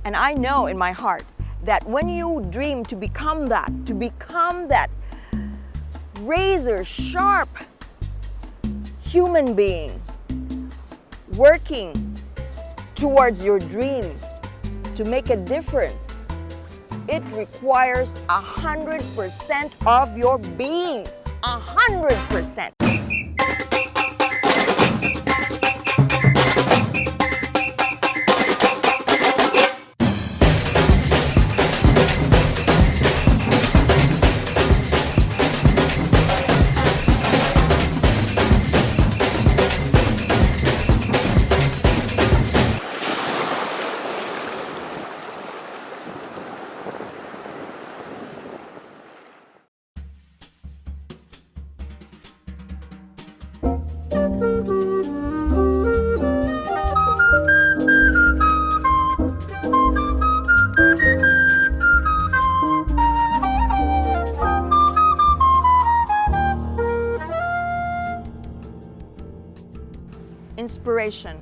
And I know in my heart that when you dream to become that razor sharp human being working towards your dream to make a difference, it requires 100% of your being. 100%. Inspiration.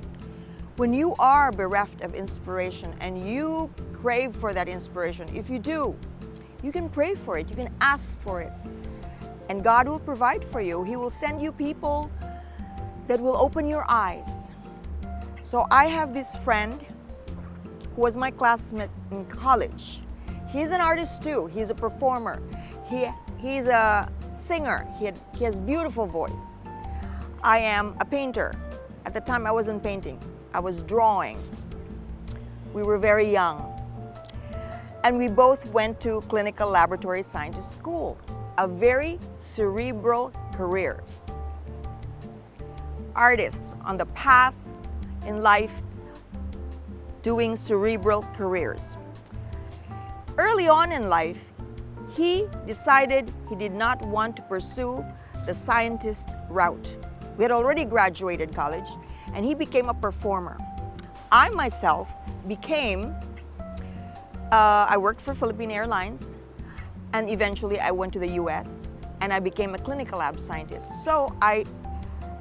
When you are bereft of inspiration and you crave for that inspiration, if you do, you can pray for it, you can ask for it, and God will provide for you. He will send you people that will open your eyes. So I have this friend who was my classmate in college. He's an artist too. He's a performer. He's a singer. He has beautiful voice. I am a painter. At the time I wasn't painting, I was drawing. We were very young. And we both went to clinical laboratory scientist school, a very cerebral career. Artists on the path in life doing cerebral careers. Early on in life, he decided he did not want to pursue the scientist route. We had already graduated college, and he became a performer. I myself became, I worked for Philippine Airlines, and eventually I went to the US, and I became a clinical lab scientist. So I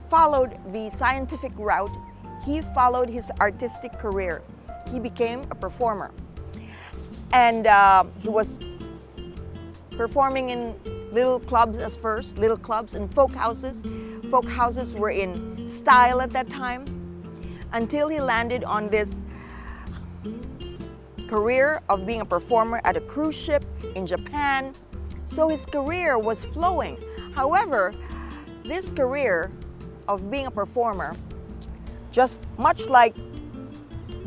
followed the scientific route. He followed his artistic career. He became a performer. And he was performing in little clubs at first, little clubs and folk houses. Folk houses were in style at that time, until he landed on this career of being a performer at a cruise ship in Japan. So his career was flowing. However, this career of being a performer, just much like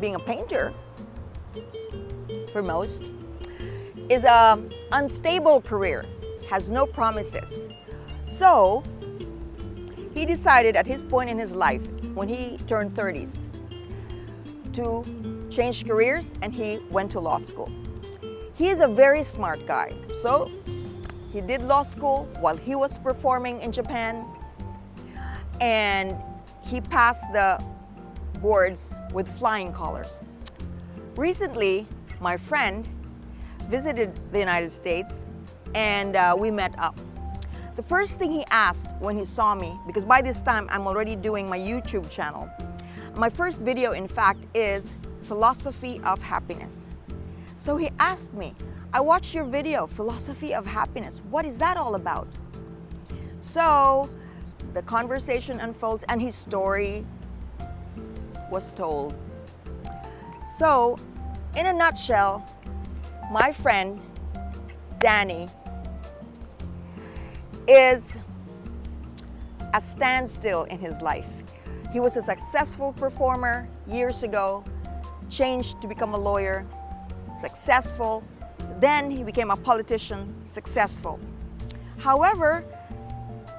being a painter for most, is an unstable career, has no promises. So he decided at his point in his life, when he turned 30s, to change careers, and he went to law school. He is a very smart guy. So he did law school while he was performing in Japan, and he passed the boards with flying colors. Recently, my friend visited the United States, and we met up. The first thing he asked when he saw me, because by this time I'm already doing my YouTube channel. My first video, in fact, is Philosophy of Happiness. So he asked me, I watched your video, Philosophy of Happiness. What is that all about? So the conversation unfolds and his story was told. So in a nutshell, my friend, Danny, is a standstill in his life. He was a successful performer years ago, changed to become a lawyer, successful. Then he became a politician, successful. However,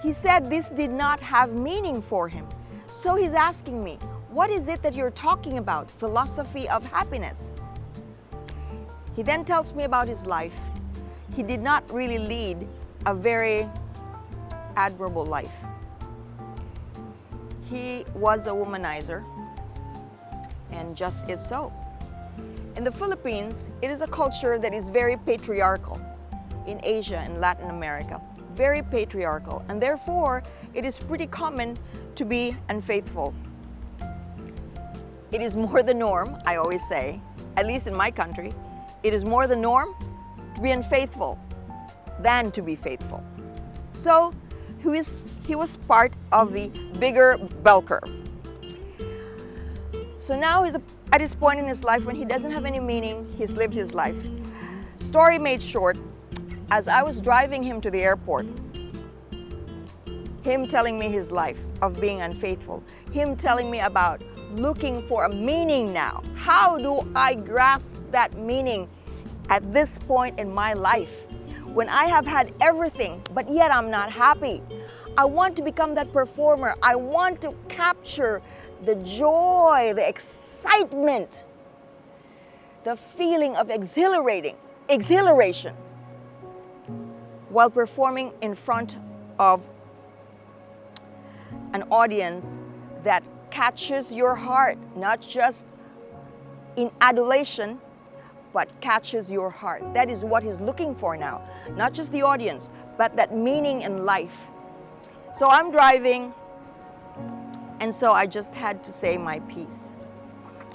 he said this did not have meaning for him. So he's asking me, what is it that you're talking about? Philosophy of happiness. He then tells me about his life. He did not really lead a very admirable life. He was a womanizer, and just is so. In the Philippines, it is a culture that is very patriarchal. In Asia and Latin America, very patriarchal, and therefore it is pretty common to be unfaithful. it is more the norm, I always say, at least in my country, it is more the norm to be unfaithful than to be faithful. So he was part of the bigger bell curve. So now he's at this point in his life when he doesn't have any meaning. He's lived his life. Story made short, as I was driving him to the airport, him telling me his life of being unfaithful, him telling me about looking for a meaning now. How do I grasp that meaning at this point in my life when I have had everything, but yet I'm not happy? I want to become that performer. I want to capture the joy, the excitement, the feeling of exhilaration while performing in front of an audience that catches your heart, not just in adulation, but catches your heart. That is what he's looking for now. Not just the audience, but that meaning in life. So I'm driving, and so I just had to say my piece.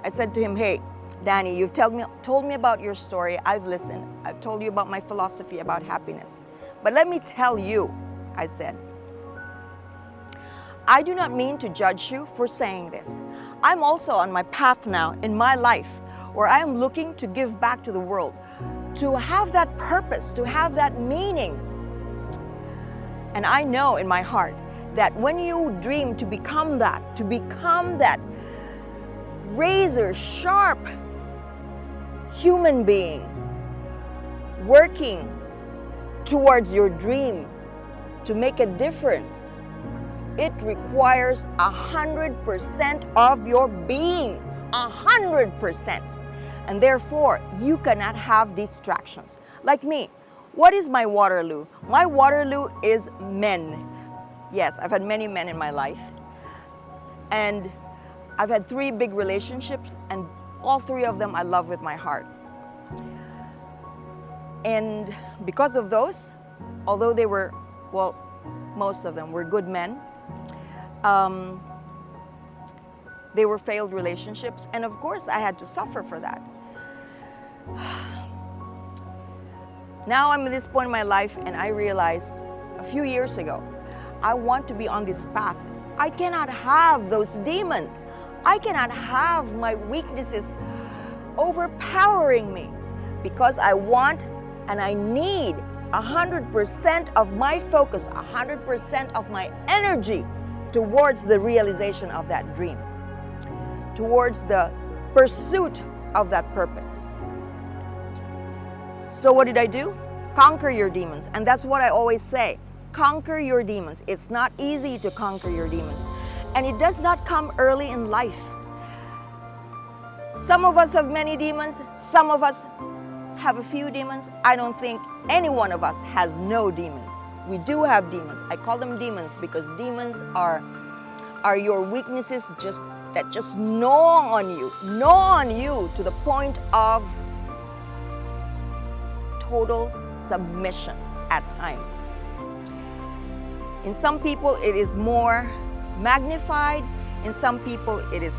I said to him, hey, Danny, you've told me about your story. I've listened. I've told you about my philosophy about happiness. But let me tell you, I said, I do not mean to judge you for saying this. I'm also on my path now in my life where I am looking to give back to the world, to have that purpose, to have that meaning. And I know in my heart that when you dream to become that razor sharp human being working towards your dream to make a difference, it requires 100% of your being, 100%. And therefore, you cannot have distractions. Like me, what is my Waterloo? My Waterloo is men. Yes, I've had many men in my life. And I've had 3 big relationships, and all 3 of them I love with my heart. And because of those, although they were, well, most of them were good men, they were failed relationships, and of course I had to suffer for that. Now I'm at this point in my life, and I realized a few years ago, I want to be on this path. I cannot have those demons. I cannot have my weaknesses overpowering me, because I want and I need 100% of my focus, 100% of my energy towards the realization of that dream, towards the pursuit of that purpose. So what did I do? Conquer your demons. And that's what I always say. Conquer your demons. It's not easy to conquer your demons. And it does not come early in life. Some of us have many demons. Some of us have a few demons. I don't think any one of us has no demons. We do have demons. I call them demons because demons are your weaknesses that just gnaw on you to the point of total submission at times. In some people it is more magnified, in some people it is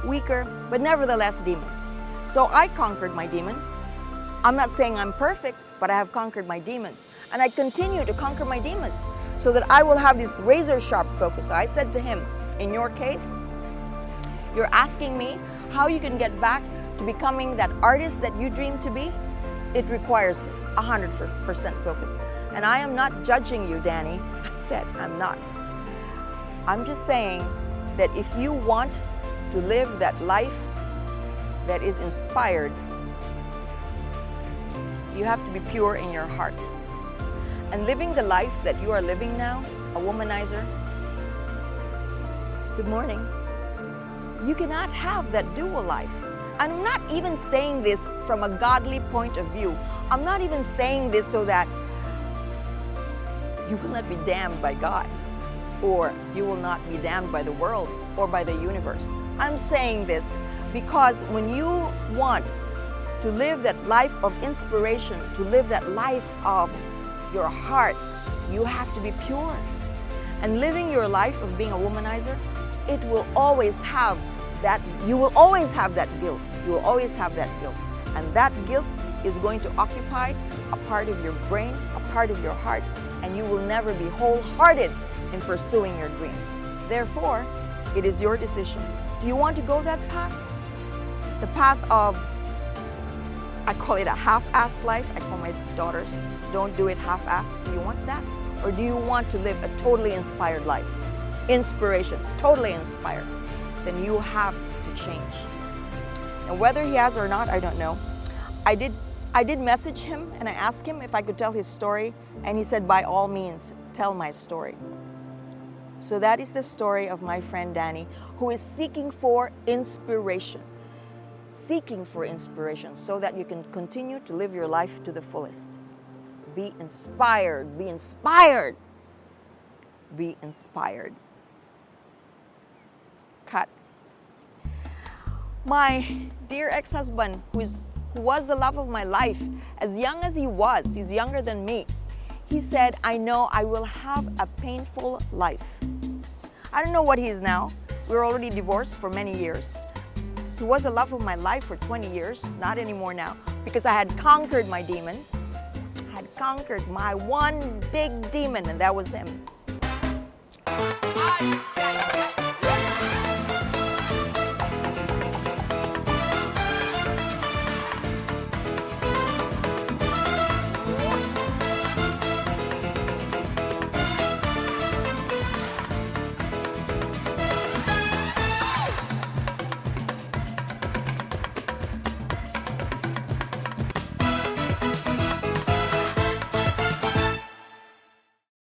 weaker, but nevertheless demons. So I conquered my demons. I'm not saying I'm perfect, but I have conquered my demons. And I continue to conquer my demons so that I will have this razor sharp focus. So I said to him, in your case, you're asking me how you can get back to becoming that artist that you dream to be? It requires 100% focus. And I am not judging you, Danny. I said, I'm not. I'm just saying that if you want to live that life that is inspired, you have to be pure in your heart. And living the life that you are living now, a womanizer, good morning, you cannot have that dual life. I'm not even saying this from a godly point of view. I'm not even saying this so that you will not be damned by God, or you will not be damned by the world or by the universe. I'm saying this because when you want to live that life of inspiration, to live that life of your heart, you have to be pure. And living your life of being a womanizer, it will always have that you will always have that guilt. You will always have that guilt. And that guilt is going to occupy a part of your brain, a part of your heart, and you will never be wholehearted in pursuing your dream. Therefore, it is your decision. Do you want to go that path? The path of, I call it a half-assed life. I call my daughters, don't do it half-assed. Do you want that? Or do you want to live a totally inspired life? Inspiration, totally inspired. Then you have to change. And whether he has or not, I don't know. I did message him and I asked him if I could tell his story, and he said, by all means, tell my story. So that is the story of my friend Danny, who is seeking for inspiration. Seeking for inspiration so that you can continue to live your life to the fullest. Be inspired, be inspired, be inspired. Cut. My dear ex-husband, who was the love of my life, as young as he was, he's younger than me, he said, I know I will have a painful life. I don't know what he is now. We're already divorced for many years. He was the love of my life for 20 years, not anymore now, because I had conquered my demons. I had conquered my one big demon, and that was him.